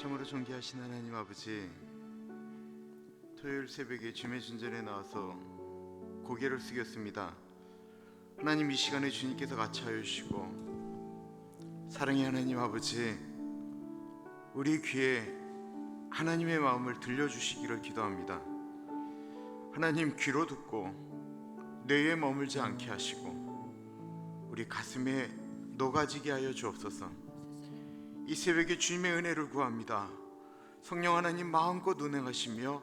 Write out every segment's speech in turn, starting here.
참으로 존귀하신 하나님 아버지, 토요일 새벽에 주님의 존전에 나와서 고개를 숙였습니다. 하나님, 이 시간에 주님께서 같이 하여 주시고, 사랑의 하나님 아버지, 우리 귀에 하나님의 마음을 들려주시기를 기도합니다. 하나님, 귀로 듣고 뇌에 머물지 않게 하시고 우리 가슴에 녹아지게 하여 주옵소서. 이 새벽에 주님의 은혜를 구합니다. 성령 하나님, 마음껏 운행하시며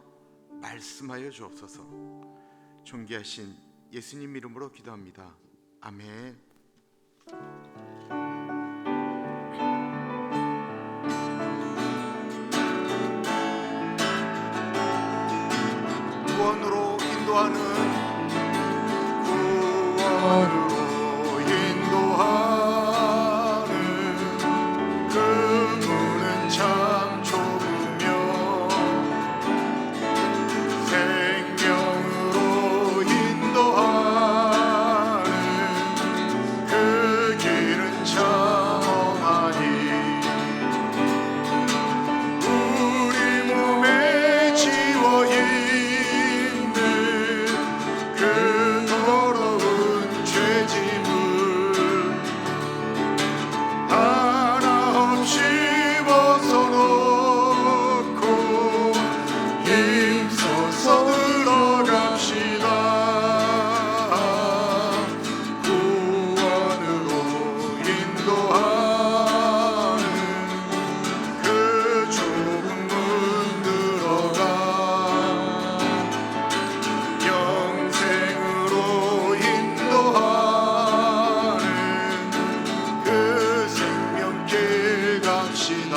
말씀하여 주옵소서. 존귀하신 예수님 이름으로 기도합니다. 아멘. 구원으로 인도하는, 구원으로 인도하는 그 문은 참 좁으며 생명으로 인도하는 그 길은 참 험하니 우리 몸에 지워 있는 그 더러운 죄짐을 하나 없이 벗어놓고 힘써서 들어갑시다. 구원으로 인도하는 그 좁은 문 들어가 영생으로 인도하는 그 생명길 갑시다.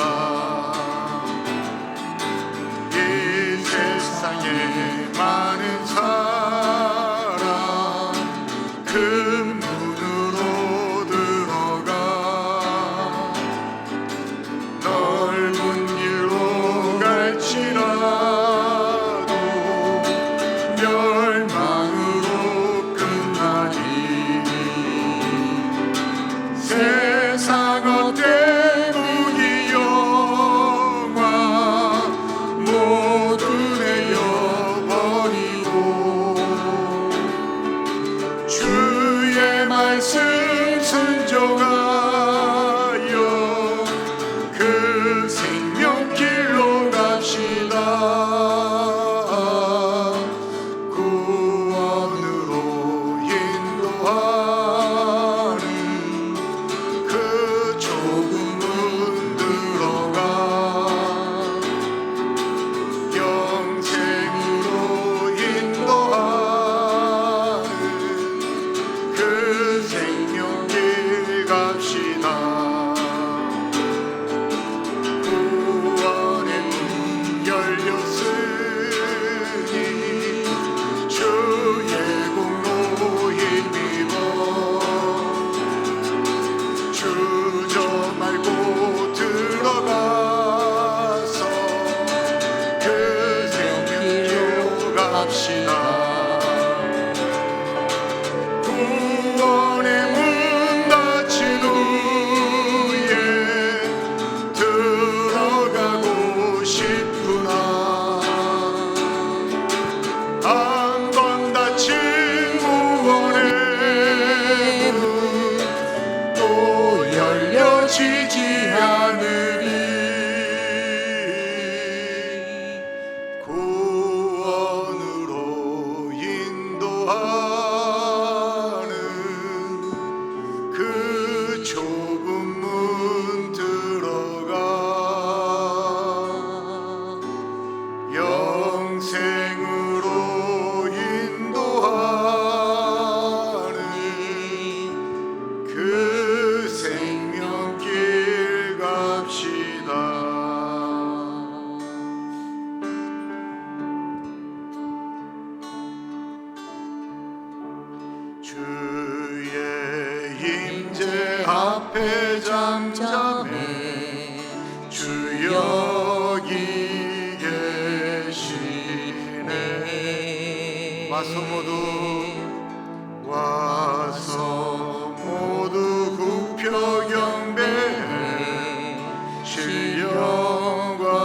이 세상에 많은 사람 그 문으로 들어가 넓은 길로 갈지라도 멸망으로 끝나니 세상 어때 무기 영화 모두 내어버리고 주의 말씀 순종하여 그 생명길로 갑시다. 구원으로 인도하는 그 좁은 문 들어가 영생으로 인도하는 그 생명길 갑시다. 구원의 문 열렸으니 주의 공로 힘입어 주저 말고 들어가서 그 생명길로 갑시다. 구원의 문 닫힌 후에 들어가고 싶으나 한 번 닫힌 구원의 문 또 열려지지 않으리. 구원으로 인도하는 그 좁은 문 들어가 영생으로 인도하는 그 생명길 갑시다. 주의 임재 앞에 잠잠해 주 여기 계시네. 와서 모두 굽혀 경배해 신령과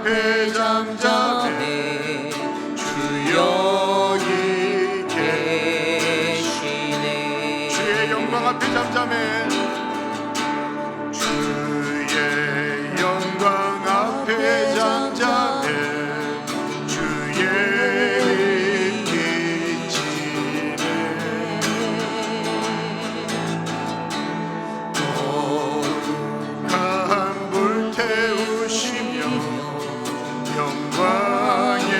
앞에 잠잠해 주 여기 계시네. 주의 영광 앞에 잠잠해 주의 영광 앞에 잠잠해 주의 빛이네. 거룩한 불 태우시며 영광의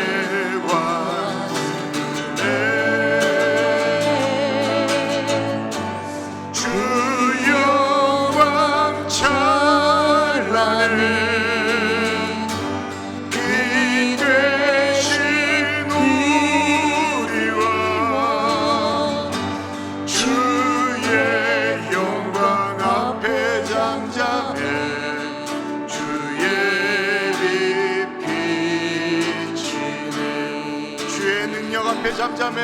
관습에 주 영광 찬란해 빛 되신 우리와 주의 영광 앞에 잠잠해 주의 빛 비치네. 주의 능력 앞에 잠잠해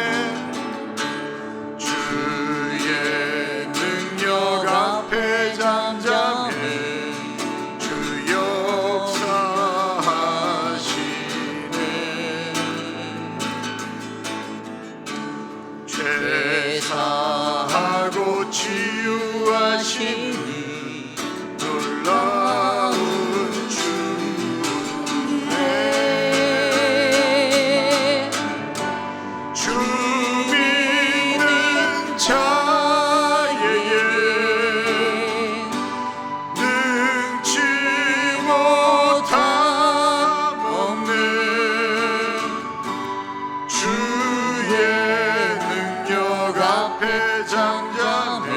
주의 능력 앞에 잠잠해 주 역사하시네. 죄사하고 치유하시니 놀라운 주네. 주 믿는 자에게 능치 못함 없네. 주의 능력 앞에 잠잠해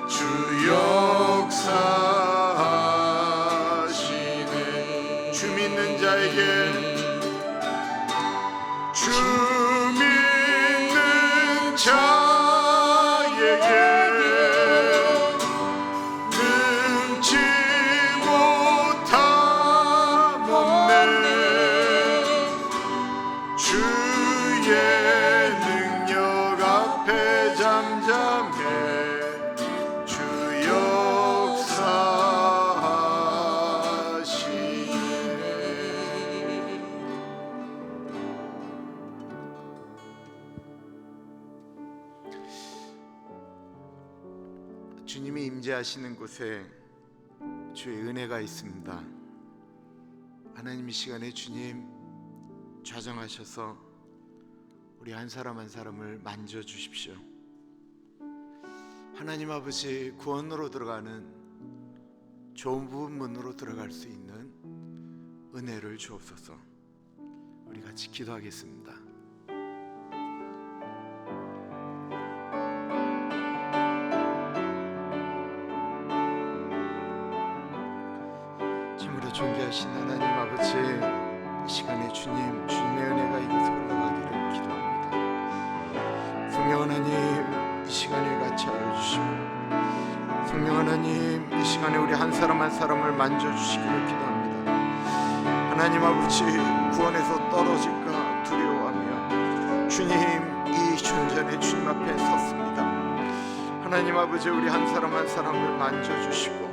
주 역사하시네. 주 믿는 자에게 주 믿는 자에게 능치 못함 없네. 주의 능력 앞에 잠잠해 주 역사하시네. 주님이 임재하시는 곳에 주의 은혜가 있습니다. 하나님 이 시간에 주님 좌정하셔서 우리 한 사람 한 사람을 만져주십시오. 하나님 아버지, 구원으로 들어가는 좋은 문으로 들어갈 수 있는 은혜를 주옵소서. 우리 같이 기도하겠습니다. 참으로 존귀하신 하나님 아버지, 이 시간에 주님의 은혜가 이곳에 올라가기를 기도합니다. 성령 하나님, 이 시간에 같이 하여 주시고, 성령 하나님, 이 시간에 우리 한 사람 한 사람을 만져주시기를 기도합니다. 하나님 아버지, 구원에서 떨어질까 두려워하며 주님 이 존전에 주님 앞에 섰습니다. 하나님 아버지, 우리 한 사람 한 사람을 만져주시고,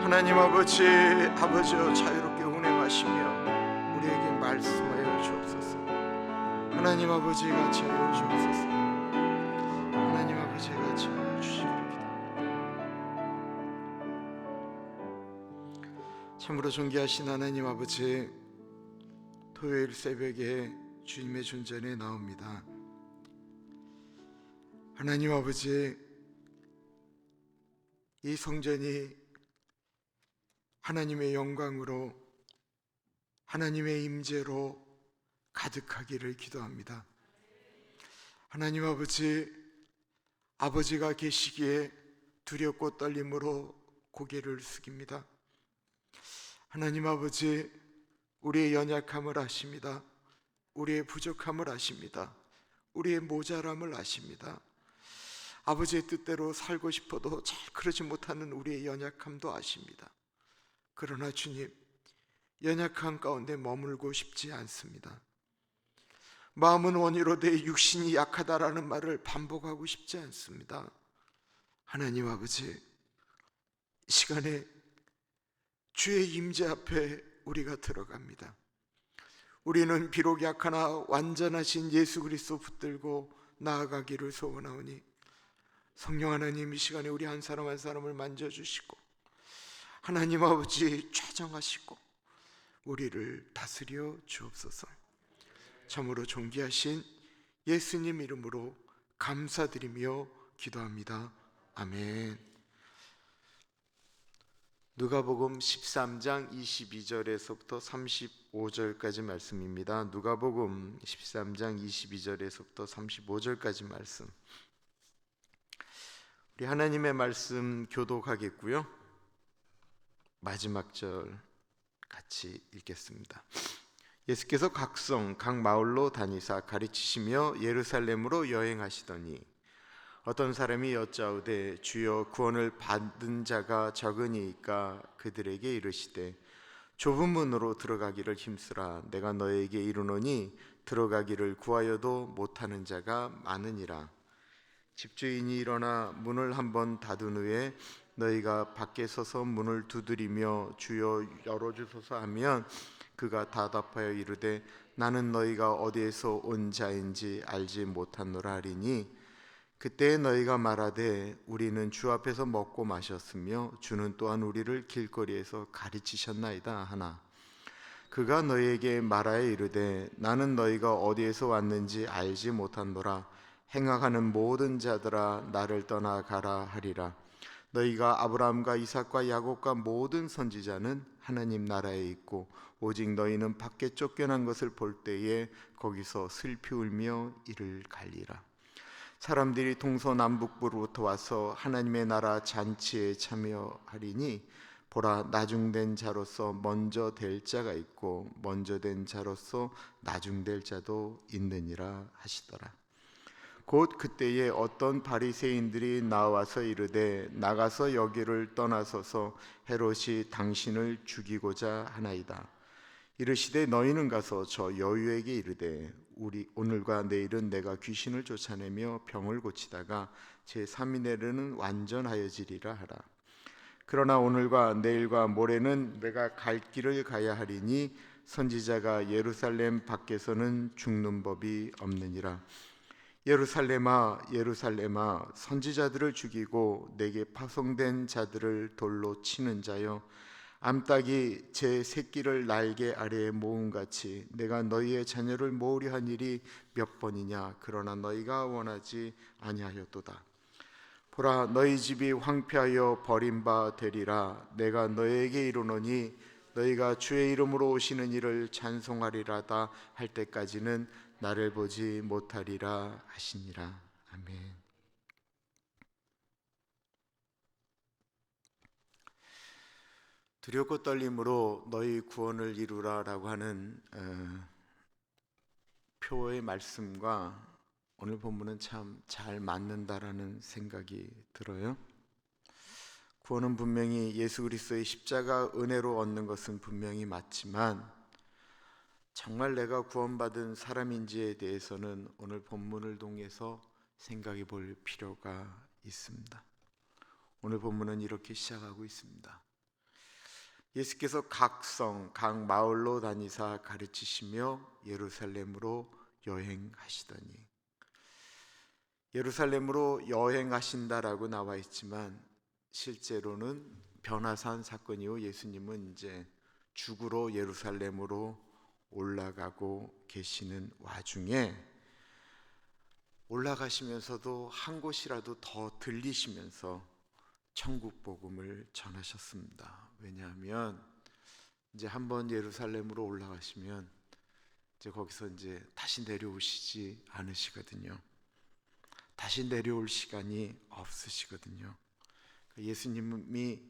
하나님 아버지여 자유롭게 운행하시며 우리에게 말씀하여 주옵소서. 하나님 아버지 같이 하여 주옵소서. 하나님 아버지 같이 하여 주시옵소서. 참으로 존귀하신 하나님 아버지, 토요일 새벽에 주님의 존전에 나옵니다. 하나님 아버지, 이 성전이 하나님의 영광으로, 하나님의 임재로 가득하기를 기도합니다. 하나님 아버지, 아버지가 계시기에 두렵고 떨림으로 고개를 숙입니다. 하나님 아버지, 우리의 연약함을 아십니다. 우리의 부족함을 아십니다. 우리의 모자람을 아십니다. 아버지의 뜻대로 살고 싶어도 잘 그러지 못하는 우리의 연약함도 아십니다. 그러나 주님, 연약한 가운데 머물고 싶지 않습니다. 마음은 원이로 내 육신이 약하다라는 말을 반복하고 싶지 않습니다. 하나님 아버지, 이 시간에 주의 임재 앞에 우리가 들어갑니다. 우리는 비록 약하나 완전하신 예수 그리스도 붙들고 나아가기를 소원하오니 성령 하나님 이 시간에 우리 한 사람 한 사람을 만져주시고 하나님 아버지 최정하시고 우리를 다스려 주옵소서. 참으로 존귀하신 예수님 이름으로 감사드리며 기도합니다. 아멘. 누가복음 13장 22절에서부터 35절까지 말씀입니다. 누가복음 13장 22절에서부터 35절까지 말씀. 우리 하나님의 말씀 교독하겠고요. 마지막 절 같이 읽겠습니다. 예수께서 각 성, 각 마을로 다니사 가르치시며 예루살렘으로 여행하시더니 어떤 사람이 여짜오되 주여 구원을 받은 자가 적으니이까 그들에게 이르시되 좁은 문으로 들어가기를 힘쓰라. 내가 너에게 이르노니 들어가기를 구하여도 못하는 자가 많으니라. 집주인이 일어나 문을 한번 닫은 후에 너희가 밖에 서서 문을 두드리며 주여 열어주소서 하면 그가 대답하여 이르되 나는 너희가 어디에서 온 자인지 알지 못하노라 하리니 그때 너희가 말하되 우리는 주 앞에서 먹고 마셨으며 주는 또한 우리를 길거리에서 가르치셨나이다 하나 그가 너희에게 말하여 이르되 나는 너희가 어디에서 왔는지 알지 못하노라. 행악하는 모든 자들아 나를 떠나가라 하리라. 너희가 아브라함과 이삭과 야곱과 모든 선지자는 하나님 나라에 있고 오직 너희는 밖에 쫓겨난 것을 볼 때에 거기서 슬피 울며 이를 갈리라. 사람들이 동서남북부로부터 와서 하나님의 나라 잔치에 참여하리니 보라 나중된 자로서 먼저 될 자가 있고 먼저 된 자로서 나중될 자도 있느니라 하시더라. 곧 그때에 어떤 바리새인들이 나와서 이르되 나가서 여기를 떠나서서 헤롯이 당신을 죽이고자 하나이다. 이르시되 너희는 가서 저 여유에게 이르되 우리 오늘과 내일은 내가 귀신을 쫓아내며 병을 고치다가 제3일에는 완전하여지리라 하라. 그러나 오늘과 내일과 모레는 내가 갈 길을 가야 하리니 선지자가 예루살렘 밖에서는 죽는 법이 없느니라. 예루살렘아 예루살렘아 선지자들을 죽이고 내게 파송된 자들을 돌로 치는 자여 암탉이 제 새끼를 날개 아래에 모음같이 내가 너희의 자녀를 모으려 한 일이 몇 번이냐. 그러나 너희가 원하지 아니하였도다. 보라 너희 집이 황폐하여 버림바 되리라. 내가 너희에게 이르노니 너희가 주의 이름으로 오시는 이를 찬송하리라다 할 때까지는 나를 보지 못하리라 하시니라. 아멘. 두렵고 떨림으로 너희 구원을 이루라라고 하는 표의 말씀과 오늘 본문은 참 잘 맞는다라는 생각이 들어요. 구원은 분명히 예수 그리스도의 십자가 은혜로 얻는 것은 분명히 맞지만 정말 내가 구원받은 사람인지에 대해서는 오늘 본문을 통해서 생각해 볼 필요가 있습니다. 오늘 본문은 이렇게 시작하고 있습니다. 예수께서 각 성, 각 마을로 다니사 가르치시며 예루살렘으로 여행하시더니 예루살렘으로 여행하신다라고 나와 있지만 실제로는 변화산 사건 이후 예수님은 이제 죽으러 예루살렘으로 올라가고 계시는 와중에 올라가시면서도 한 곳이라도 더 들리시면서 천국 복음을 전하셨습니다. 왜냐하면 이제 한번 예루살렘으로 올라가시면 이제 거기서 이제 다시 내려오시지 않으시거든요. 다시 내려올 시간이 없으시거든요. 예수님이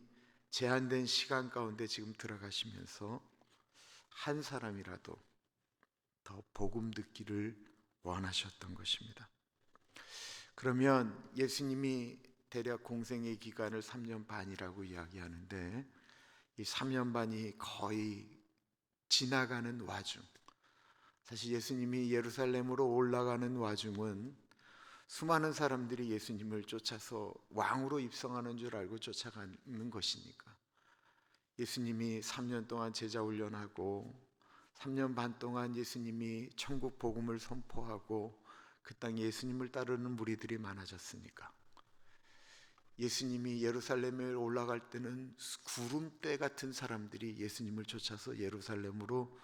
제한된 시간 가운데 지금 들어가시면서 한 사람이라도 더 복음 듣기를 원하셨던 것입니다. 그러면 예수님이 대략 공생의 기간을 3년 반이라고 이야기하는데 이 3년 반이 거의 지나가는 와중, 사실 예수님이 예루살렘으로 올라가는 와중은 수많은 사람들이 예수님을 쫓아서 왕으로 입성하는 줄 알고 쫓아가는 것이니까 예수님이 3년 동안 제자 훈련하고 3년 반 동안 예수님이 천국 복음을 선포하고 그 땅에 예수님을 따르는 무리들이 많아졌으니까 예수님이 예루살렘에 올라갈 때는 구름대 같은 사람들이 예수님을 쫓아서 예루살렘으로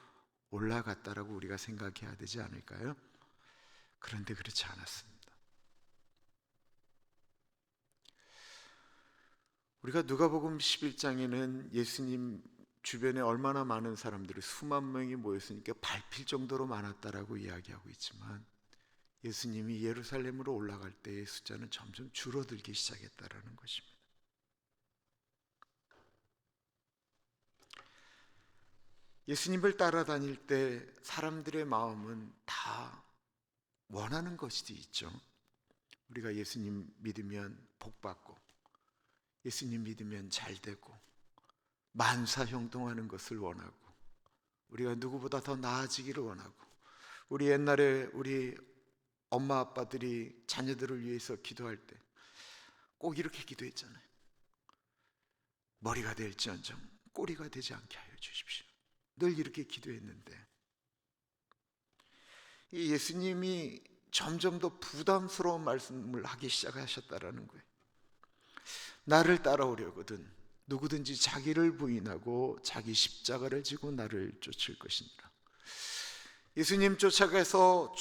올라갔다라고 우리가 생각해야 되지 않을까요? 그런데 그렇지 않았습니다. 우리가 누가복음 11장에는 예수님 주변에 얼마나 많은 사람들이 수만 명이 모였으니까 밟힐 정도로 많았다라고 이야기하고 있지만 예수님이 예루살렘으로 올라갈 때의 숫자는 점점 줄어들기 시작했다라는 것입니다. 예수님을 따라다닐 때 사람들의 마음은 다 원하는 것이 있죠. 우리가 예수님 믿으면 복받고 예수님 믿으면 잘되고 만사형통하는 것을 원하고 우리가 누구보다 더 나아지기를 원하고 우리 옛날에 우리 엄마 아빠들이 자녀들을 위해서 기도할 때 꼭 이렇게 기도했잖아요. 머리가 될지언정 꼬리가 되지 않게 하여 주십시오. 늘 이렇게 기도했는데 이 예수님이 점점 더 부담스러운 말씀을 하기 시작하셨다라는 거예요. 나를 따라오려거든 누구든지 자기를 부인하고 자기 십자가를 지고 나를 쫓을 것이니라. 예수님 쫓아가서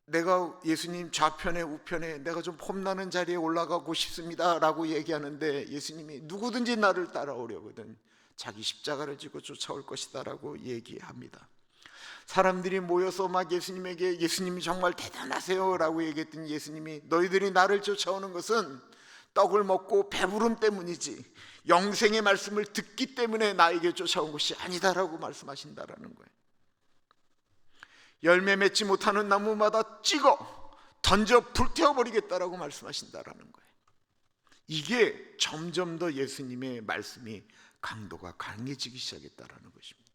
내가 예수님 좌편에 우편에 내가 좀 폼나는 자리에 올라가고 싶습니다 라고 얘기하는데 예수님이 누구든지 나를 따라오려거든 자기 십자가를 지고 쫓아올 것이다 라고 얘기합니다. 사람들이 모여서 막 예수님에게 예수님이 정말 대단하세요 라고 얘기했더니 예수님이 너희들이 나를 쫓아오는 것은 떡을 먹고 배부름 때문이지 영생의 말씀을 듣기 때문에 나에게 쫓아온 것이 아니다라고 말씀하신다라는 거예요. 열매 맺지 못하는 나무마다 찍어 던져 불태워버리겠다라고 말씀하신다라는 거예요. 이게 점점 더 예수님의 말씀이 강도가 강해지기 시작했다라는 것입니다.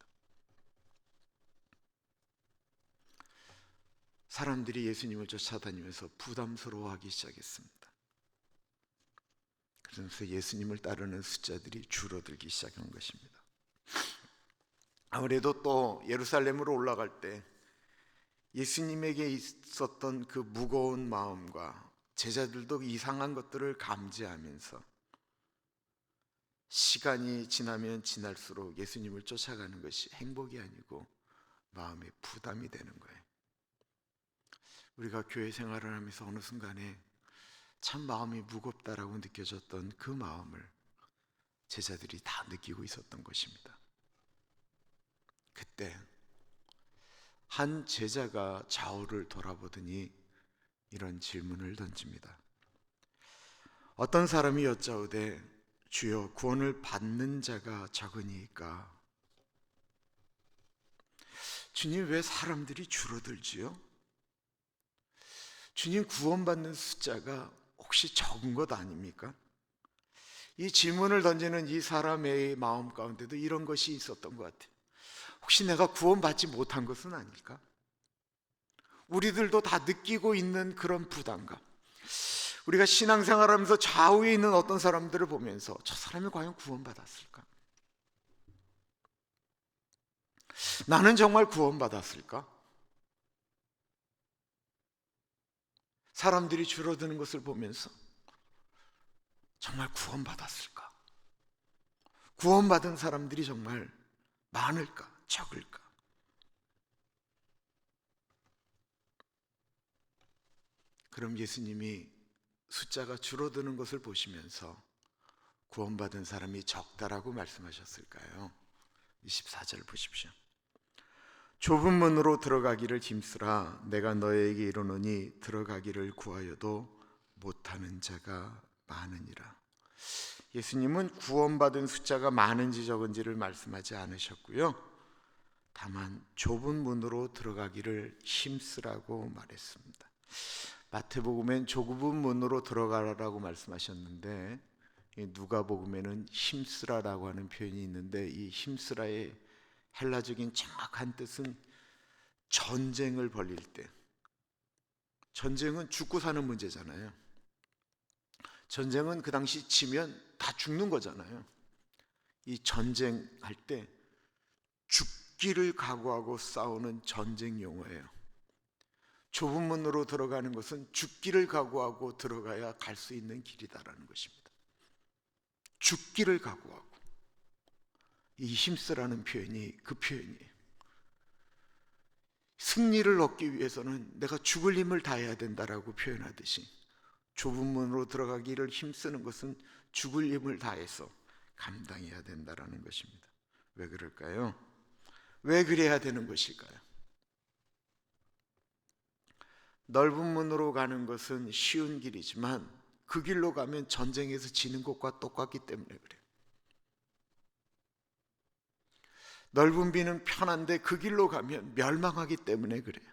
사람들이 예수님을 쫓아다니면서 부담스러워하기 시작했습니다. 그래서 예수님을 따르는 숫자들이 줄어들기 시작한 것입니다. 아무래도 또 예루살렘으로 올라갈 때 예수님에게 있었던 그 무거운 마음과 제자들도 이상한 것들을 감지하면서 시간이 지나면 지날수록 예수님을 쫓아가는 것이 행복이 아니고 마음의 부담이 되는 거예요. 우리가 교회 생활을 하면서 어느 순간에 참 마음이 무겁다라고 느껴졌던 그 마음을 제자들이 다 느끼고 있었던 것입니다. 그때 한 제자가 좌우를 돌아보더니 이런 질문을 던집니다. 어떤 사람이 여짜오되 주여 구원을 받는 자가 적으니까 주님 왜 사람들이 줄어들지요? 주님 구원받는 숫자가 혹시 적은 것 아닙니까? 이 질문을 던지는 이 사람의 마음 가운데도 이런 것이 있었던 것 같아요. 혹시 내가 구원받지 못한 것은 아닐까? 우리들도 다 느끼고 있는 그런 부담감. 우리가 신앙생활하면서 좌우에 있는 어떤 사람들을 보면서 저 사람이 과연 구원받았을까? 나는 정말 구원받았을까? 사람들이 줄어드는 것을 보면서 정말 구원받았을까? 구원받은 사람들이 정말 많을까? 적을까? 그럼 예수님이 숫자가 줄어드는 것을 보시면서 구원받은 사람이 적다라고 말씀하셨을까요? 24절 보십시오. 좁은 문으로 들어가기를 힘쓰라. 내가 너에게 이르노니 들어가기를 구하여도 못하는 자가 많으니라. 예수님은 구원받은 숫자가 많은지 적은지를 말씀하지 않으셨고요. 다만 좁은 문으로 들어가기를 힘쓰라고 말했습니다. 마태복음엔 좁은 문으로 들어가라고 말씀하셨는데 누가복음에는 힘쓰라라고 하는 표현이 있는데 이 힘쓰라의 헬라적인 정확한 뜻은 전쟁을 벌일 때, 전쟁은 죽고 사는 문제잖아요. 전쟁은 그 당시 치면 다 죽는 거잖아요. 이 전쟁할 때 죽기를 각오하고 싸우는 전쟁 용어예요. 좁은 문으로 들어가는 것은 죽기를 각오하고 들어가야 갈 수 있는 길이다라는 것입니다. 죽기를 각오하고. 이 힘쓰라는 표현이 그 표현이에요. 승리를 얻기 위해서는 내가 죽을 힘을 다해야 된다라고 표현하듯이 좁은 문으로 들어가기를 힘쓰는 것은 죽을 힘을 다해서 감당해야 된다라는 것입니다. 왜 그럴까요? 왜 그래야 되는 것일까요? 넓은 문으로 가는 것은 쉬운 길이지만 그 길로 가면 전쟁에서 지는 것과 똑같기 때문에 그래요. 넓은 비는 편한데 그 길로 가면 멸망하기 때문에 그래요.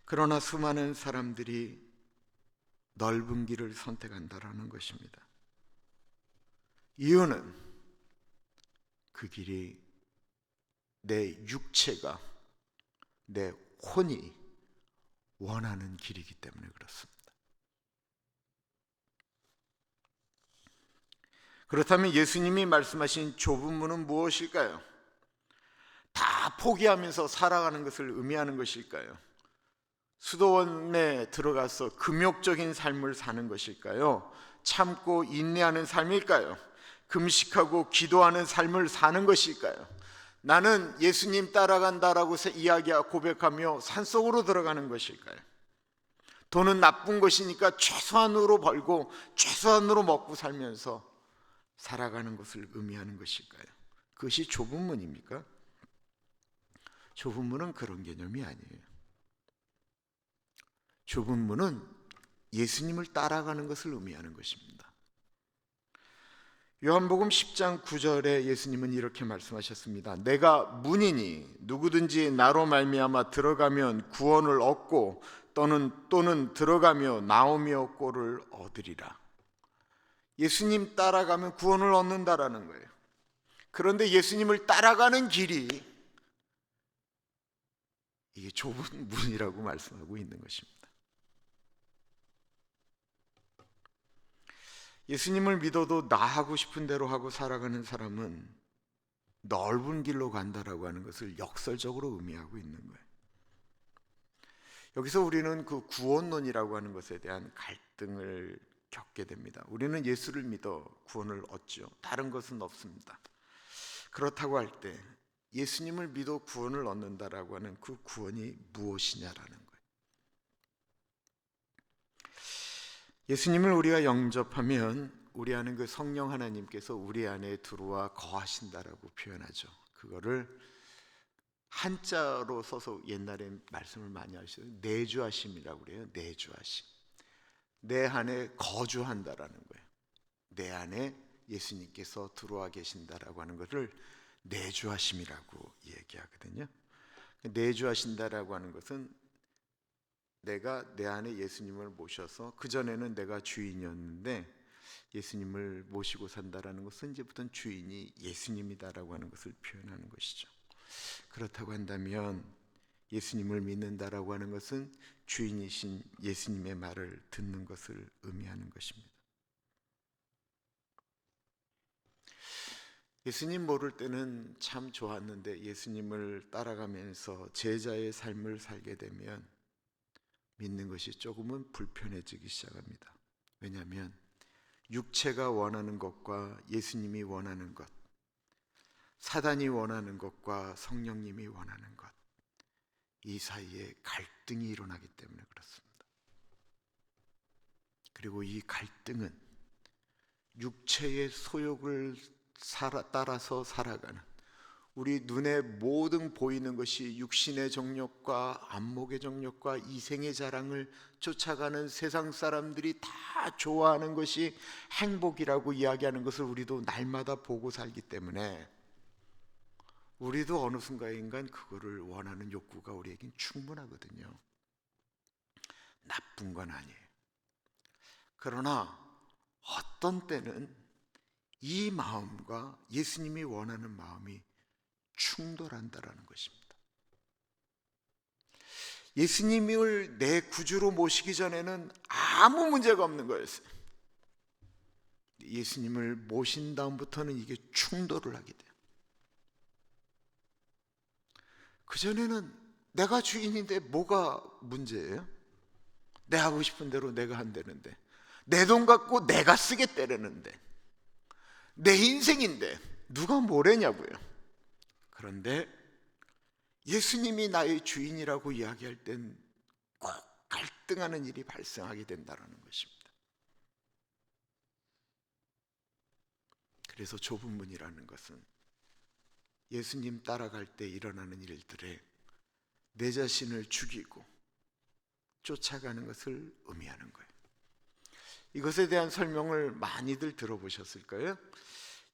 그러나 수많은 사람들이 넓은 길을 선택한다라는 것입니다. 이유는 그 길이 내 육체가, 내 혼이 원하는 길이기 때문에 그렇습니다. 그렇다면 예수님이 말씀하신 좁은 문은 무엇일까요? 다 포기하면서 살아가는 것을 의미하는 것일까요? 수도원에 들어가서 금욕적인 삶을 사는 것일까요? 참고 인내하는 삶일까요? 금식하고 기도하는 삶을 사는 것일까요? 나는 예수님 따라간다라고 이야기하고 고백하며 산속으로 들어가는 것일까요? 돈은 나쁜 것이니까 최소한으로 벌고 최소한으로 먹고 살면서 살아가는 것을 의미하는 것일까요? 그것이 좁은 문입니까? 좁은 문은 그런 개념이 아니에요. 좁은 문은 예수님을 따라가는 것을 의미하는 것입니다. 요한복음 10장 9절에 예수님은 이렇게 말씀하셨습니다. 내가 문이니 누구든지 나로 말미암아 들어가면 구원을 얻고 또는 들어가며 나오며 꼴을 얻으리라. 예수님 따라가면 구원을 얻는다라는 거예요. 그런데 예수님을 따라가는 길이 이게 좁은 문이라고 말씀하고 있는 것입니다. 예수님을 믿어도 나 하고 싶은 대로 하고 살아가는 사람은 넓은 길로 간다라고 하는 것을 역설적으로 의미하고 있는 거예요. 여기서 우리는 그 구원론이라고 하는 것에 대한 갈등을 겪게 됩니다. 우리는 예수를 믿어 구원을 얻죠. 다른 것은 없습니다. 그렇다고 할 때 예수님을 믿어 구원을 얻는다라고 하는 그 구원이 무엇이냐라는 거예요. 예수님을 우리가 영접하면 우리 안에 그 성령 하나님께서 우리 안에 들어와 거하신다라고 표현하죠. 그거를 한자로 써서 옛날에 말씀을 많이 하셔요. 내주하심이라고 그래요. 내주하심. 내 안에 거주한다라는 거예요. 내 안에 예수님께서 들어와 계신다라고 하는 것을 내주하심이라고 얘기하거든요. 내주하신다라고 하는 것은 내가 내 안에 예수님을 모셔서, 그전에는 내가 주인이었는데 예수님을 모시고 산다라는 것은 이제부터는 주인이 예수님이다라고 하는 것을 표현하는 것이죠. 그렇다고 한다면 예수님을 믿는다라고 하는 것은 주인이신 예수님의 말을 듣는 것을 의미하는 것입니다. 예수님 모를 때는 참 좋았는데 예수님을 따라가면서 제자의 삶을 살게 되면 믿는 것이 조금은 불편해지기 시작합니다. 왜냐하면 육체가 원하는 것과 예수님이 원하는 것, 사단이 원하는 것과 성령님이 원하는 것, 이 사이에 갈등이 일어나기 때문에 그렇습니다. 그리고 이 갈등은 육체의 소욕을 따라서 살아가는, 우리 눈에 모든 보이는 것이 육신의 정욕과 안목의 정욕과 이생의 자랑을 쫓아가는 세상 사람들이 다 좋아하는 것이 행복이라고 이야기하는 것을 우리도 날마다 보고 살기 때문에 우리도 어느 순간인간 그거를 원하는 욕구가 우리에겐 충분하거든요. 나쁜 건 아니에요. 그러나 어떤 때는 이 마음과 예수님이 원하는 마음이 충돌한다라는 것입니다. 예수님을 내 구주로 모시기 전에는 아무 문제가 없는 거였어요. 예수님을 모신 다음부터는 이게 충돌을 하게 돼요. 그전에는 내가 주인인데 뭐가 문제예요? 내 하고 싶은 대로 내가 한다는데, 내 돈 갖고 내가 쓰겠다는데, 내 인생인데 누가 뭐래냐고요. 그런데 예수님이 나의 주인이라고 이야기할 땐 꼭 갈등하는 일이 발생하게 된다는 것입니다. 그래서 좁은 문이라는 것은 예수님 따라갈 때 일어나는 일들에 내 자신을 죽이고 쫓아가는 것을 의미하는 거예요. 이것에 대한 설명을 많이들 들어보셨을 거예요.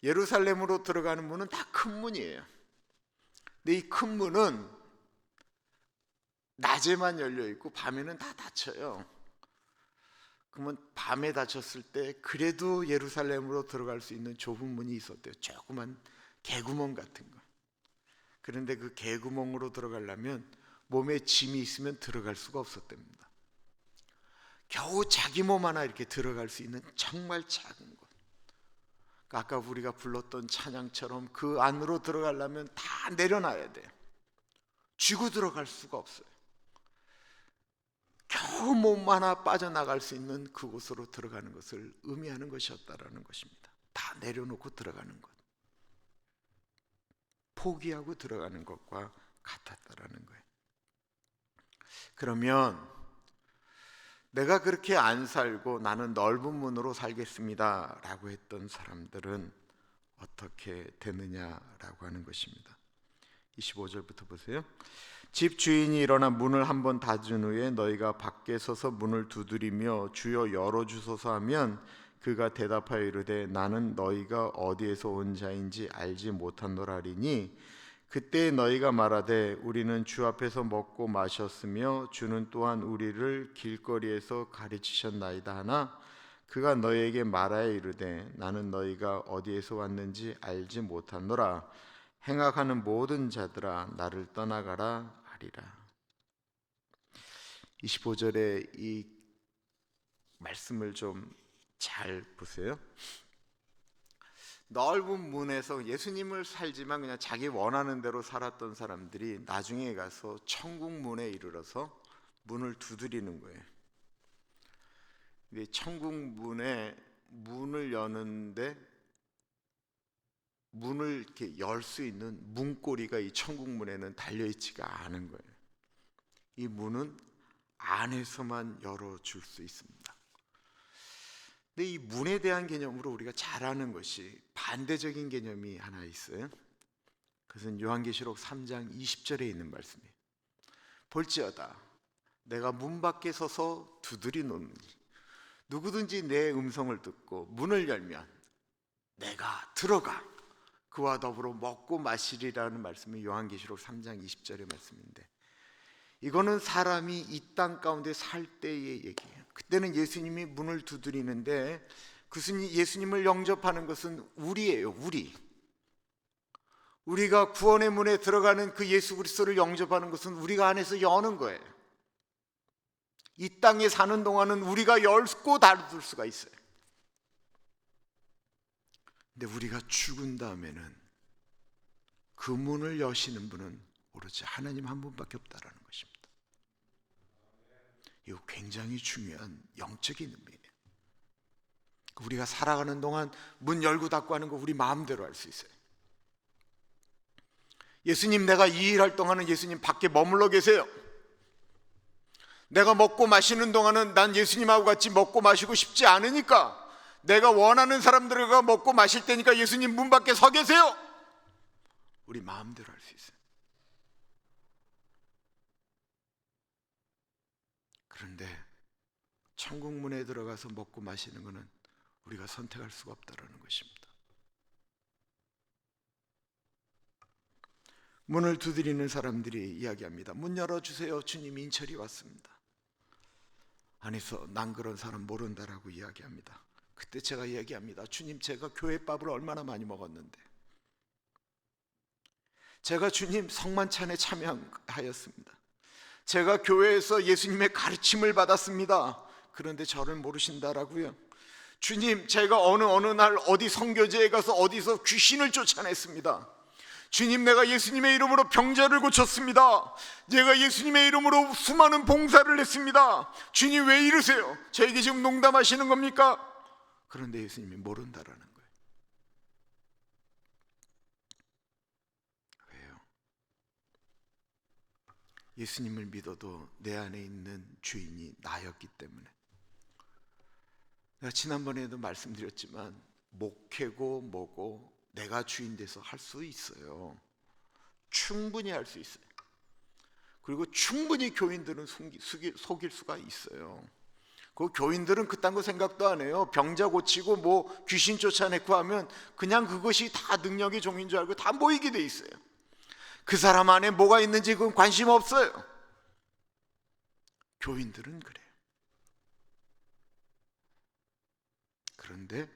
예루살렘으로 들어가는 문은 다 큰 문이에요. 근데 이 큰 문은 낮에만 열려 있고 밤에는 다 닫혀요. 그러면 밤에 닫혔을 때 그래도 예루살렘으로 들어갈 수 있는 좁은 문이 있었대요. 조그만 개구멍 같은 거. 그런데 그 개구멍으로 들어가려면 몸에 짐이 있으면 들어갈 수가 없었답니다. 겨우 자기 몸 하나 이렇게 들어갈 수 있는 정말 작은 곳. 아까 우리가 불렀던 찬양처럼 그 안으로 들어가려면 다 내려놔야 돼요. 쥐고 들어갈 수가 없어요. 겨우 몸 하나 빠져나갈 수 있는 그곳으로 들어가는 것을 의미하는 것이었다라는 것입니다. 다 내려놓고 들어가는 것, 포기하고 들어가는 것과 같았다라는 거예요. 그러면 내가 그렇게 안 살고 나는 넓은 문으로 살겠습니다 라고 했던 사람들은 어떻게 되느냐라고 하는 것입니다. 25절부터 보세요. 집 주인이 일어나 문을 한번 닫은 후에 너희가 밖에 서서 문을 두드리며 주여 열어주소서 하면 그가 대답하여 이르되 나는 너희가 어디에서 온 자인지 알지 못하노라 하리니 그때 너희가 말하되 우리는 주 앞에서 먹고 마셨으며 주는 또한 우리를 길거리에서 가르치셨나이다 하나 그가 너희에게 말하여 이르되 나는 너희가 어디에서 왔는지 알지 못하노라 행악하는 모든 자들아 나를 떠나가라 하리라. 25절에 이 말씀을 좀 잘 보세요. 넓은 문에서 예수님을 살지만 그냥 자기 원하는 대로 살았던 사람들이 나중에 가서 천국 문에 이르러서 문을 두드리는 거예요. 근데 천국 문에 문을 여는데 문을 이렇게 열 수 있는 문고리가 이 천국 문에는 달려 있지가 않은 거예요. 이 문은 안에서만 열어줄 수 있습니다. 근데 이 문에 대한 개념으로 우리가 잘 아는 것이 반대적인 개념이 하나 있어요. 그것은 요한계시록 3장 20절에 있는 말씀이에요. 볼지어다 내가 문 밖에 서서 두드리노니 누구든지 내 음성을 듣고 문을 열면 내가 들어가 그와 더불어 먹고 마시리라는 말씀이 요한계시록 3장 20절의 말씀인데 이거는 사람이 이 땅 가운데 살 때의 얘기예요. 그때는 예수님이 문을 두드리는데 예수님을 영접하는 것은 우리예요. 우리가 구원의 문에 들어가는 그 예수 그리스도를 영접하는 것은 우리가 안에서 여는 거예요. 이 땅에 사는 동안은 우리가 열고 닫을 수가 있어요. 근데 우리가 죽은 다음에는 그 문을 여시는 분은 오로지 하나님 한 분밖에 없다라는 것입니다. 이거 굉장히 중요한 영적인 의미예요. 우리가 살아가는 동안 문 열고 닫고 하는 거 우리 마음대로 할 수 있어요. 예수님 내가 이 일할 동안은 예수님 밖에 머물러 계세요. 내가 먹고 마시는 동안은 난 예수님하고 같이 먹고 마시고 싶지 않으니까 내가 원하는 사람들과 먹고 마실 때니까 예수님 문 밖에 서 계세요. 우리 마음대로 할 수 있어요. 그런데 천국 문에 들어가서 먹고 마시는 것은 우리가 선택할 수가 없다는 것입니다. 문을 두드리는 사람들이 이야기합니다. 문 열어주세요. 주님 인철이 왔습니다. 안에서 난 그런 사람 모른다라고 이야기합니다. 그때 제가 이야기합니다. 주님 제가 교회밥을 얼마나 많이 먹었는데 제가 주님 성만찬에 참여하였습니다. 제가 교회에서 예수님의 가르침을 받았습니다. 그런데 저를 모르신다라고요. 주님, 제가 어느 날 어디 선교제에 가서 어디서 귀신을 쫓아냈습니다. 주님, 내가 예수님의 이름으로 병자를 고쳤습니다. 제가 예수님의 이름으로 수많은 봉사를 했습니다. 주님, 왜 이러세요? 저에게 지금 농담하시는 겁니까? 그런데 예수님이 모른다라는 거예요. 왜요? 예수님을 믿어도 내 안에 있는 주인이 나였기 때문에. 내가 지난번에도 말씀드렸지만 목회고 뭐고 내가 주인 돼서 할 수 있어요. 충분히 할 수 있어요. 그리고 충분히 교인들은 속일 수가 있어요. 그 교인들은 그딴 거 생각도 안 해요. 병자 고치고 뭐 귀신 쫓아내고 하면 그냥 그것이 다 능력의 종인 줄 알고 다 모이게 돼 있어요. 그 사람 안에 뭐가 있는지 그건 관심 없어요. 교인들은 그래요. 그런데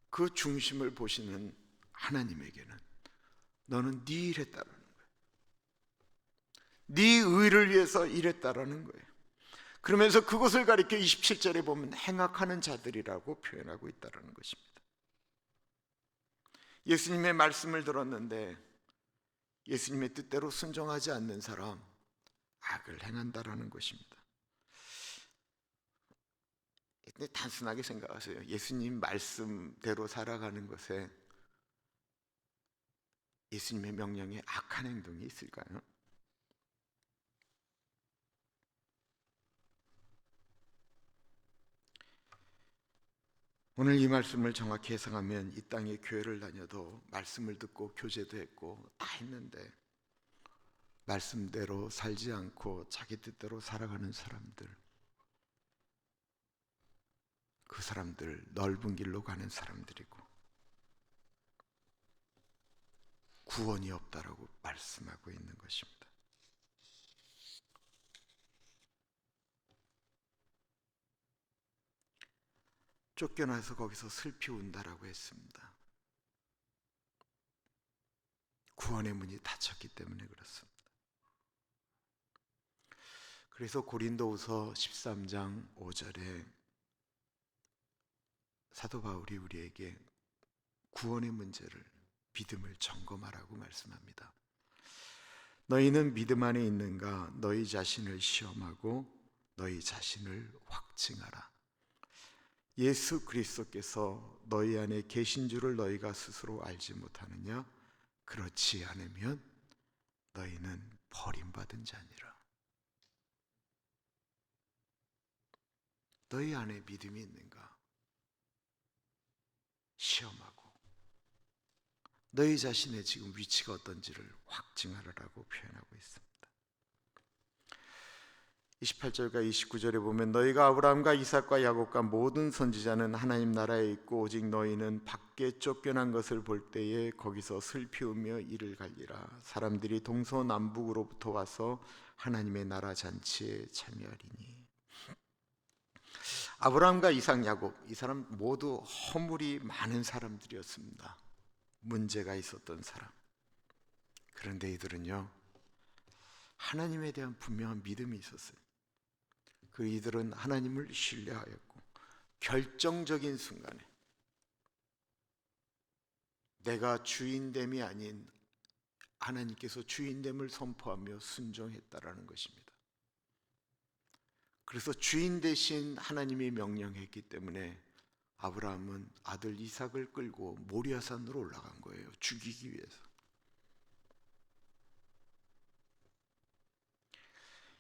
그 중심을 보시는 하나님에게는 너는 네 일에 따르는 거예요. 네 의를 위해서 일했다라는 거예요. 그러면서 그것을 가리켜 27절에 보면 행악하는 자들이라고 표현하고 있다는 것입니다. 예수님의 말씀을 들었는데 예수님의 뜻대로 순종하지 않는 사람, 악을 행한다라는 것입니다. 근데 단순하게 생각하세요. 예수님 말씀대로 살아가는 것에 예수님의 명령에 악한 행동이 있을까요? 오늘 이 말씀을 정확히 해석하면 이 땅에 교회를 다녀도 말씀을 듣고 교제도 했고 다 했는데 말씀대로 살지 않고 자기 뜻대로 살아가는 사람들, 그 사람들 넓은 길로 가는 사람들이고 구원이 없다라고 말씀하고 있는 것입니다. 쫓겨나서 거기서 슬피 운다라고 했습니다. 구원의 문이 닫혔기 때문에 그렇습니다. 그래서 고린도후서 13장 5절에 사도 바울이 우리에게 구원의 문제를, 믿음을 점검하라고 말씀합니다. 너희는 믿음 안에 있는가? 너희 자신을 시험하고 너희 자신을 확증하라. 예수 그리스도께서 너희 안에 계신 줄을 너희가 스스로 알지 못하느냐? 그렇지 않으면 너희는 버림받은 자니라. 너희 안에 믿음이 있는가? 시험하고 너희 자신의 지금 위치가 어떤지를 확증하라고 표현하고 있습니다. 28절과 29절에 보면 너희가 아브라함과 이삭과 야곱과 모든 선지자는 하나님 나라에 있고 오직 너희는 밖에 쫓겨난 것을 볼 때에 거기서 슬피 울며 이를 갈리라. 사람들이 동서남북으로부터 와서 하나님의 나라 잔치에 참여하리니. 아브라함과 이삭, 야곱, 이 사람 모두 허물이 많은 사람들이었습니다. 문제가 있었던 사람. 그런데 이들은요, 하나님에 대한 분명한 믿음이 있었어요. 그 이들은 하나님을 신뢰하였고 결정적인 순간에 내가 주인됨이 아닌 하나님께서 주인됨을 선포하며 순종했다라는 것입니다. 그래서 주인 대신 하나님이 명령했기 때문에 아브라함은 아들 이삭을 끌고 모리아산으로 올라간 거예요. 죽이기 위해서.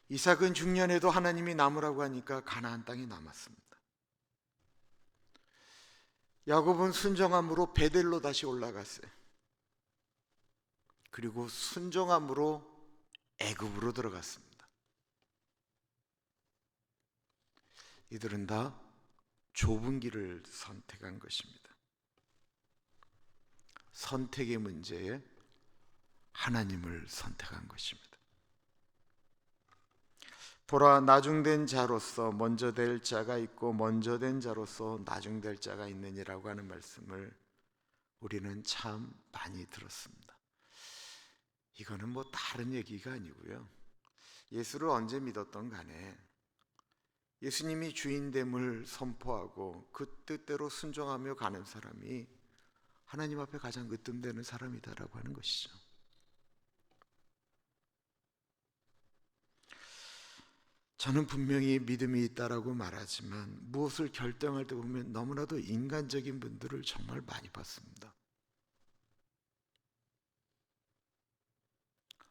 이삭은 중년에도 하나님이 남으라고 하니까 가나안 땅에 남았습니다. 야곱은 순종함으로 베델로 다시 올라갔어요. 그리고 순종함으로 애굽으로 들어갔습니다. 이들은 다 좁은 길을 선택한 것입니다. 선택의 문제에 하나님을 선택한 것입니다. 보라, 나중된 자로서 먼저 될 자가 있고 먼저 된 자로서 나중될 자가 있느니라고 하는 말씀을 우리는 참 많이 들었습니다. 이거는 뭐 다른 얘기가 아니고요. 예수를 언제 믿었던 간에 예수님이 주인됨을 선포하고 그 뜻대로 순종하며 가는 사람이 하나님 앞에 가장 으뜸되는 사람이다라고 하는 것이죠. 저는 분명히 믿음이 있다라고 말하지만 무엇을 결정할 때 보면 너무나도 인간적인 분들을 정말 많이 봤습니다.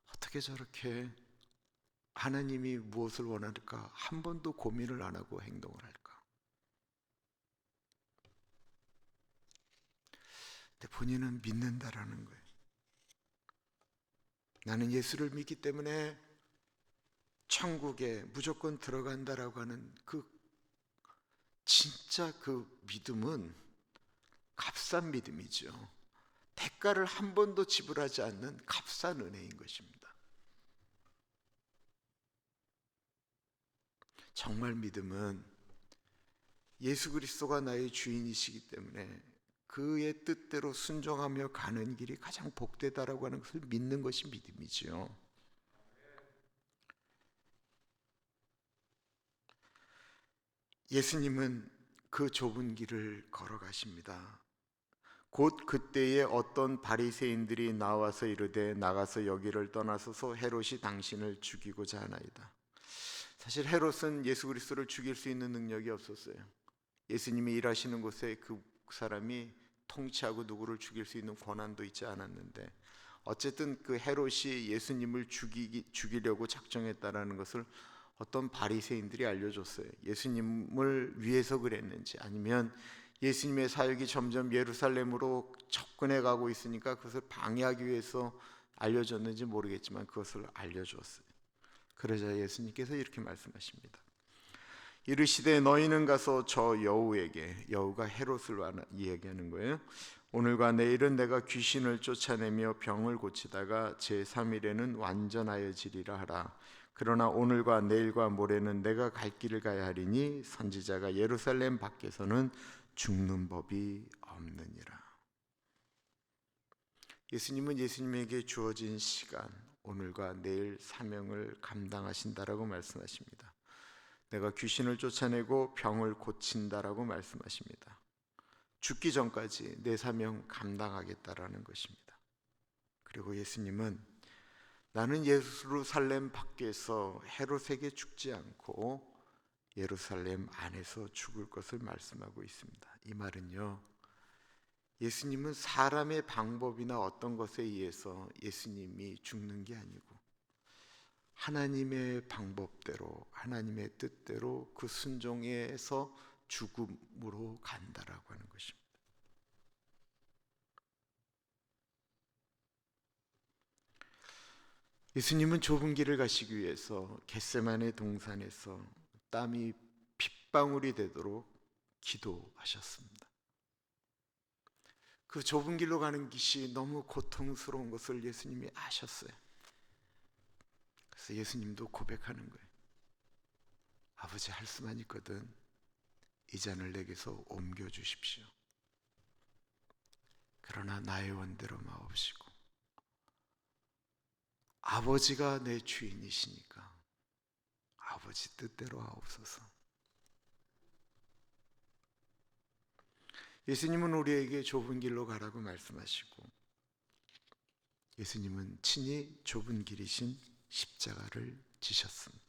어떻게 저렇게 하나님이 무엇을 원할까 한 번도 고민을 안 하고 행동을 할까? 근데 본인은 믿는다라는 거예요. 나는 예수를 믿기 때문에 천국에 무조건 들어간다라고 하는 진짜 그 믿음은 값싼 믿음이죠. 대가를 한 번도 지불하지 않는 값싼 은혜인 것입니다. 정말 믿음은 예수 그리스도가 나의 주인이시기 때문에 그의 뜻대로 순종하며 가는 길이 가장 복되다라고 하는 것을 믿는 것이 믿음이지요. 예수님은 그 좁은 길을 걸어가십니다. 곧 그때에 어떤 바리새인들이 나와서 이르되 나가서 여기를 떠나소서 헤롯이 당신을 죽이고자 하나이다. 사실 헤롯은 예수 그리스도를 죽일 수 있는 능력이 없었어요. 예수님이 일하시는 곳에 그 사람이 통치하고 누구를 죽일 수 있는 권한도 있지 않았는데 어쨌든 그 헤롯이 예수님을 죽이려고 작정했다라는 것을 어떤 바리새인들이 알려줬어요. 예수님을 위해서 그랬는지 아니면 예수님의 사역이 점점 예루살렘으로 접근해 가고 있으니까 그것을 방해하기 위해서 알려줬는지 모르겠지만 그것을 알려주었어요. 그러자 예수님께서 이렇게 말씀하십니다. 이르시되 너희는 가서 저 여우에게, 여우가 헤롯을 이야기하는 거예요. 오늘과 내일은 내가 귀신을 쫓아내며 병을 고치다가 제3일에는 완전하여지리라 하라. 그러나 오늘과 내일과 모레는 내가 갈 길을 가야 하리니 선지자가 예루살렘 밖에서는 죽는 법이 없느니라. 예수님은 예수님에게 주어진 시간, 오늘과 내일 사명을 감당하신다라고 말씀하십니다. 내가 귀신을 쫓아내고 병을 고친다라고 말씀하십니다. 죽기 전까지 내 사명 감당하겠다라는 것입니다. 그리고 예수님은 나는 예루살렘 밖에서 헤롯에게 죽지 않고 예루살렘 안에서 죽을 것을 말씀하고 있습니다. 이 말은요, 예수님은 사람의 방법이나 어떤 것에 의해서 예수님이 죽는 게 아니고 하나님의 방법대로 하나님의 뜻대로 그 순종에서 죽음으로 간다라고 하는 것입니다. 예수님은 좁은 길을 가시기 위해서 겟세마네 동산에서 땀이 핏방울이 되도록 기도하셨습니다. 그 좁은 길로 가는 길이 너무 고통스러운 것을 예수님이 아셨어요. 그래서 예수님도 고백하는 거예요. 아버지, 할 수만 있거든 이 잔을 내게서 옮겨주십시오. 그러나 나의 원대로 마옵시고 아버지가 내 주인이시니까 아버지 뜻대로 하옵소서. 예수님은 우리에게 좁은 길로 가라고 말씀하시고 예수님은 친히 좁은 길이신 십자가를 지셨습니다.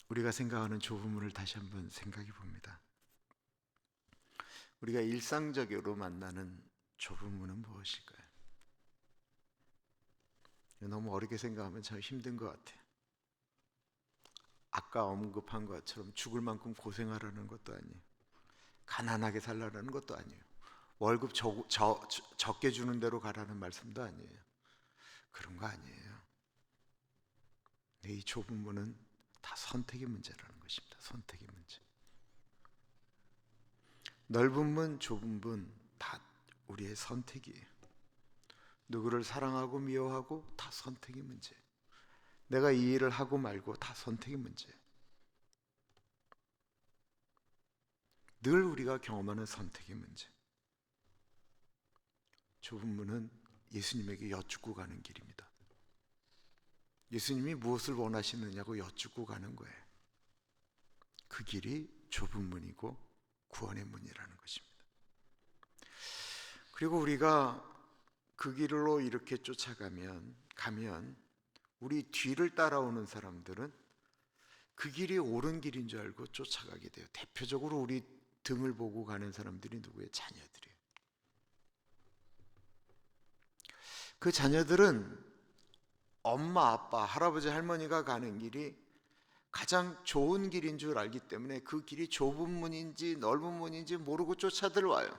우리가 생각하는 좁은 문을 다시 한번 생각해 봅니다. 우리가 일상적으로 만나는 좁은 문은 무엇일까요? 너무 어렵게 생각하면 참 힘든 것 같아요. 아까 언급한 것처럼 죽을 만큼 고생하라는 것도 아니에요. 가난하게 살라는 것도 아니에요. 월급 적게 주는 대로 가라는 말씀도 아니에요. 그런 거 아니에요. 이 좁은 문은 다 선택의 문제라는 것입니다. 선택의 문제. 넓은 문, 좁은 문 다 우리의 선택이에요. 누구를 사랑하고 미워하고 다 선택의 문제. 내가 이 일을 하고 말고 다 선택의 문제. 늘 우리가 경험하는 선택의 문제. 좁은 문은 예수님에게 여쭙고 가는 길입니다. 예수님이 무엇을 원하시느냐고 여쭙고 가는 거예요. 그 길이 좁은 문이고 구원의 문이라는 것입니다. 그리고 우리가 그 길로 이렇게 쫓아가면 우리 뒤를 따라오는 사람들은 그 길이 옳은 길인 줄 알고 쫓아가게 돼요. 대표적으로 우리 등을 보고 가는 사람들이 누구예요? 자녀들이에요. 그 자녀들은 엄마, 아빠, 할아버지, 할머니가 가는 길이 가장 좋은 길인 줄 알기 때문에 그 길이 좁은 문인지 넓은 문인지 모르고 쫓아들어와요.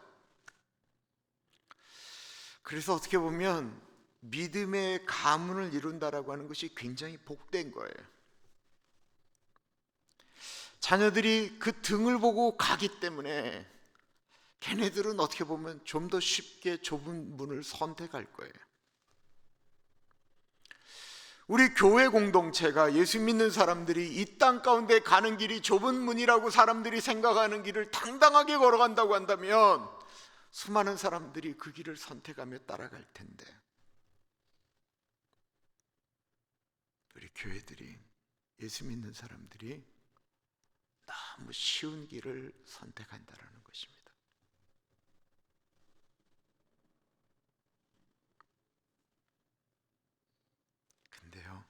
그래서 어떻게 보면 믿음의 가문을 이룬다라고 하는 것이 굉장히 복된 거예요. 자녀들이 그 등을 보고 가기 때문에 걔네들은 어떻게 보면 좀 더 쉽게 좁은 문을 선택할 거예요. 우리 교회 공동체가 예수 믿는 사람들이 이 땅 가운데 가는 길이 좁은 문이라고 사람들이 생각하는 길을 당당하게 걸어간다고 한다면 수많은 사람들이 그 길을 선택하며 따라갈 텐데, 우리 교회들이, 예수 믿는 사람들이 너무 쉬운 길을 선택한다라는 것입니다. 근데요,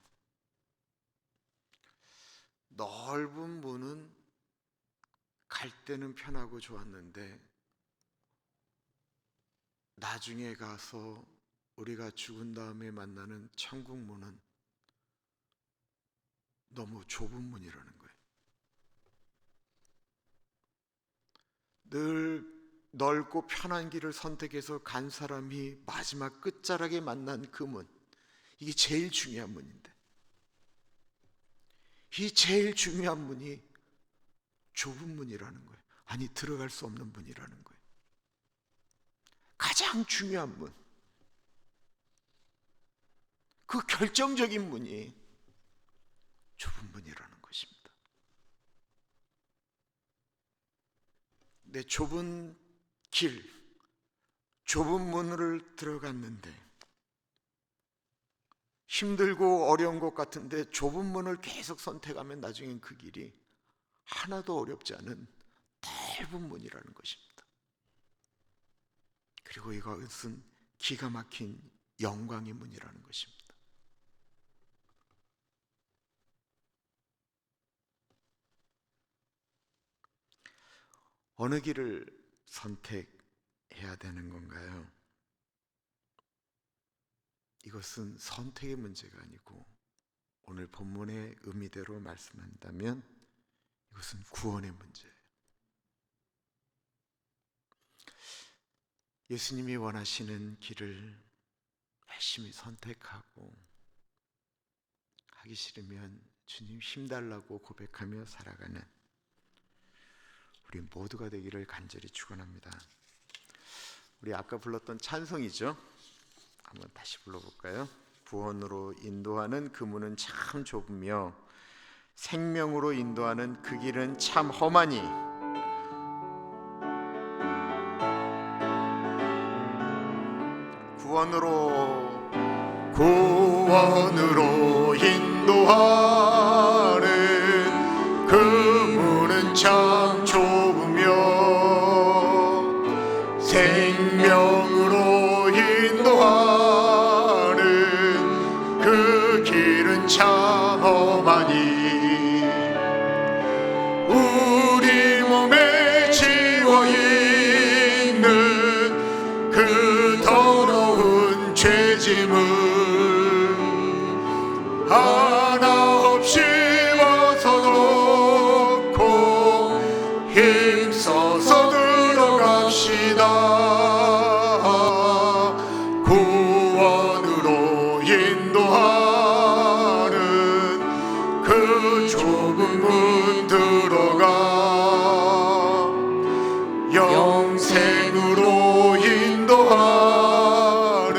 넓은 문은 갈 때는 편하고 좋았는데 나중에 가서 우리가 죽은 다음에 만나는 천국 문은 너무 좁은 문이라는 거예요. 늘 넓고 편한 길을 선택해서 간 사람이 마지막 끝자락에 만난 그 문, 이게 제일 중요한 문인데 이 제일 중요한 문이 좁은 문이라는 거예요. 아니, 들어갈 수 없는 문이라는 거예요. 가장 중요한 문, 그 결정적인 문이 좁은 문이라는 것입니다. 내 좁은 길, 좁은 문을 들어갔는데 힘들고 어려운 것 같은데 좁은 문을 계속 선택하면 나중엔 그 길이 하나도 어렵지 않은 넓은 문이라는 것입니다. 그리고 이것은 기가 막힌 영광의 문이라는 것입니다. 어느 길을 선택해야 되는 건가요? 이것은 선택의 문제가 아니고 오늘 본문의 의미대로 말씀한다면 이것은 구원의 문제예요. 예수님이 원하시는 길을 열심히 선택하고 하기 싫으면 주님 힘달라고 고백하며 살아가는 우리 모두가 되기를 간절히 축원합니다. 우리 아까 불렀던 찬송이죠. 한번 다시 불러볼까요? 구원으로 인도하는 그 문은 참 좁으며 생명으로 인도하는 그 길은 참 험하니 구원으로 인도하는 그 문은 참 좁으며 생명으로 인도하는 그 길은 참 험하니 우리 몸에 지워있는 그 더러운 죄짐을 하나 없이 벗어놓고 힘써서 들어갑시다. 구원으로 인도하는 그 좁은 문 들어가 영생으로 인도하는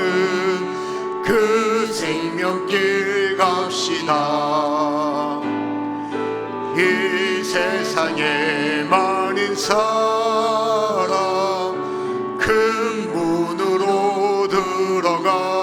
그 생명길 갑시다. 이 세상에 많은 사람 큰 문으로 들어가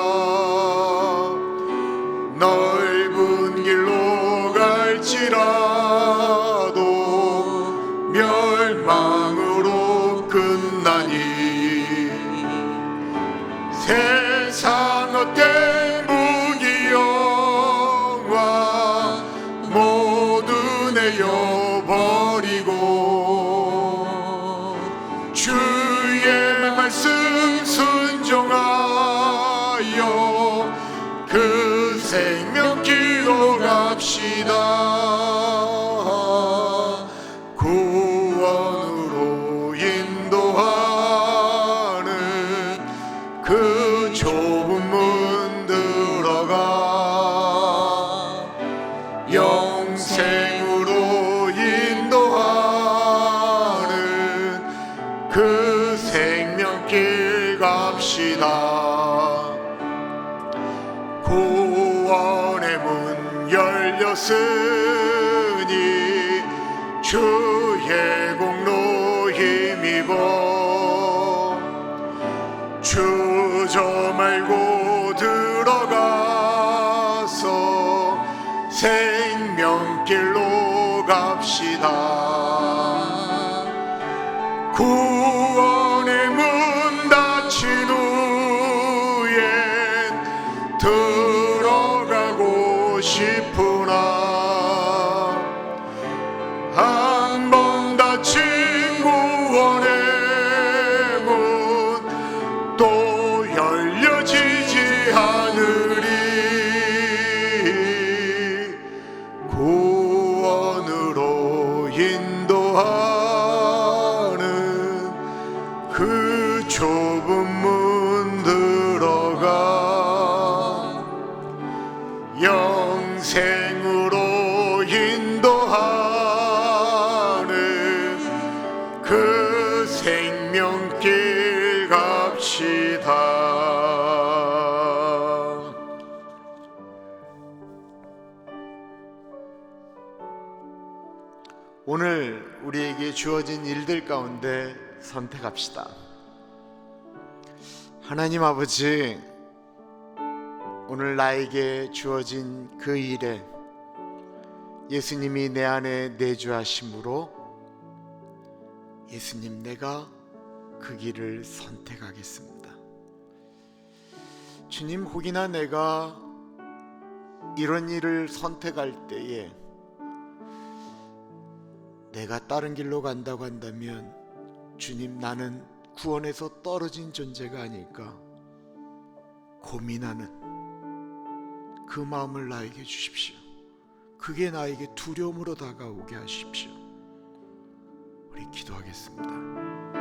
되었으니 주의 공로 힘입어 주저 말고 들어가서 생명길로 갑시다. 구원의 문 닫힌 후엔 들어가고 싶으나 한 번 닫힌 구원의 문 또 열려지지 않으리. 구원으로 인도하는 그 좁은 문 들어가 영생으로 인도하는 그 생명길 갑시다. 오늘 우리에게 주어진 일들 가운데 선택합시다. 하나님 아버지, 오늘 나에게 주어진 그 일에 예수님이 내 안에 내주하심으로 예수님, 내가 그 길을 선택하겠습니다. 주님, 혹이나 내가 이런 일을 선택할 때에 내가 다른 길로 간다고 한다면 주님, 나는 구원에서 떨어진 존재가 아닐까 고민하는 그 마음을 나에게 주십시오. 그게 나에게 두려움으로 다가오게 하십시오. 우리 기도하겠습니다.